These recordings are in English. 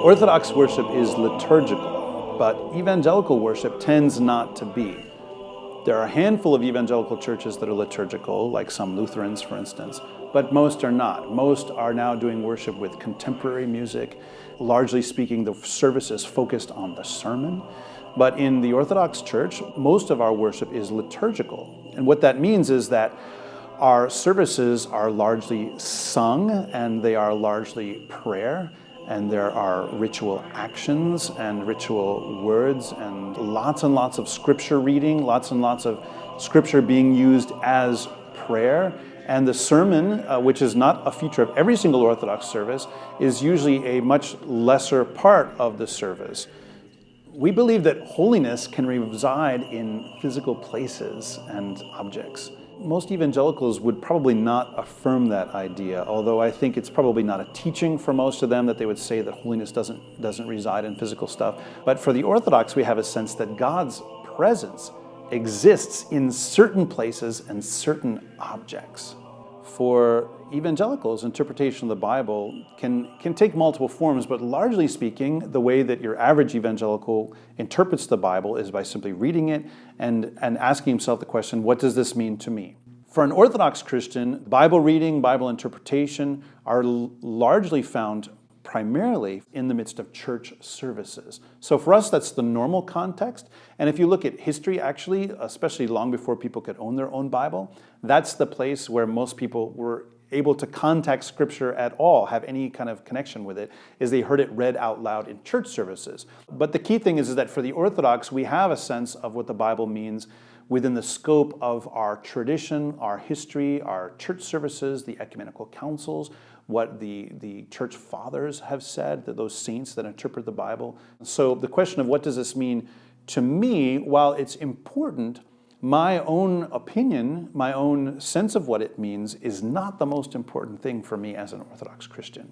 Orthodox worship is liturgical, but evangelical worship tends not to be. There are a handful of evangelical churches that are liturgical, like some Lutherans, for instance, but most are not. Most are now doing worship with contemporary music. Largely speaking, the service is focused on the sermon. But in the Orthodox Church, most of our worship is liturgical. And what that means is that our services are largely sung, and they are largely prayer, and there are ritual actions and ritual words and lots of scripture reading, lots and lots of scripture being used as prayer. And the sermon, which is not a feature of every single Orthodox service, is usually a much lesser part of the service. We believe that holiness can reside in physical places and objects. Most evangelicals would probably not affirm that idea, although I think it's probably not a teaching for most of them that they would say that holiness doesn't reside in physical stuff. But for the Orthodox, we have a sense that God's presence exists in certain places and certain objects. For evangelicals, interpretation of the Bible can take multiple forms, but largely speaking, the way that your average evangelical interprets the Bible is by simply reading it and asking himself the question, what does this mean to me? For an Orthodox Christian, Bible reading, Bible interpretation are largely found primarily in the midst of church services. So for us, that's the normal context. And if you look at history, actually, especially long before people could own their own Bible, that's the place where most people were able to contact Scripture at all, have any kind of connection with it, is they heard it read out loud in church services. But the key thing is that for the Orthodox, we have a sense of what the Bible means within the scope of our tradition, our history, our church services, the ecumenical councils, what the church fathers have said, that those saints that interpret the Bible. So the question of what does this mean to me, while it's important, my own opinion, my own sense of what it means is not the most important thing for me as an Orthodox Christian.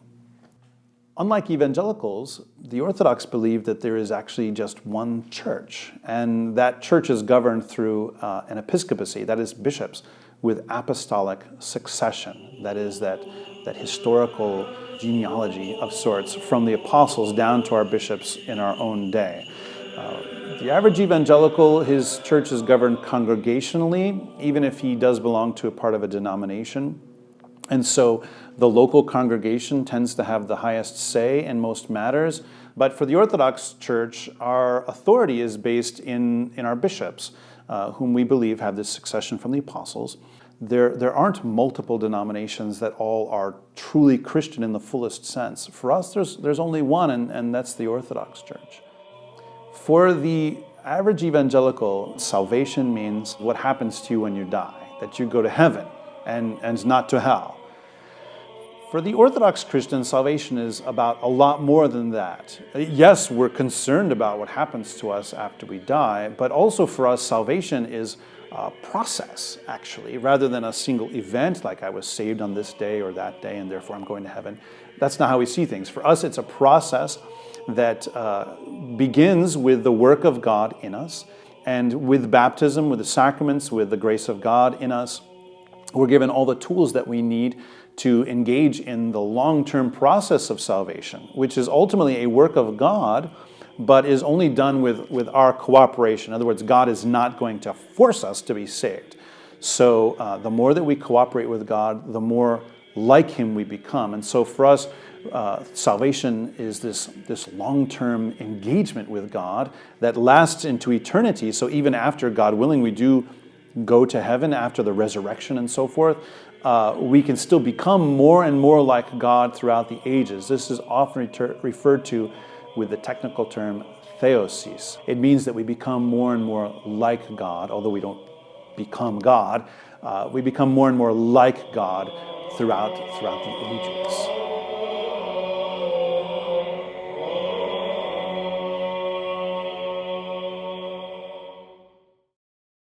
Unlike evangelicals, the Orthodox believe that there is actually just one church, and that church is governed through an episcopacy, that is bishops, with apostolic succession, that is that historical genealogy of sorts from the apostles down to our bishops in our own day. The average evangelical, his church is governed congregationally, even if he does belong to a part of a denomination. And so the local congregation tends to have the highest say in most matters. But for the Orthodox Church, our authority is based in our bishops, whom we believe have this succession from the apostles. There aren't multiple denominations that all are truly Christian in the fullest sense. For us, there's only one, and that's the Orthodox Church. For the average evangelical, salvation means what happens to you when you die, that you go to heaven and not to hell. For the Orthodox Christian, salvation is about a lot more than that. Yes, we're concerned about what happens to us after we die, but also for us, salvation is a process, actually, rather than a single event like I was saved on this day or that day and therefore I'm going to heaven. That's not how we see things. For us, it's a process that begins with the work of God in us, and with baptism, with the sacraments, with the grace of God in us, we're given all the tools that we need to engage in the long-term process of salvation, which is ultimately a work of God, but is only done with our cooperation. In other words, God is not going to force us to be saved. So the more that we cooperate with God, the more like Him we become. And so for us, salvation is this long-term engagement with God that lasts into eternity. So even after, God willing, we do go to heaven after the resurrection and so forth, we can still become more and more like God throughout the ages. This is often referred to with the technical term theosis. It means that we become more and more like God, although we don't become God. We become more and more like God throughout the ages.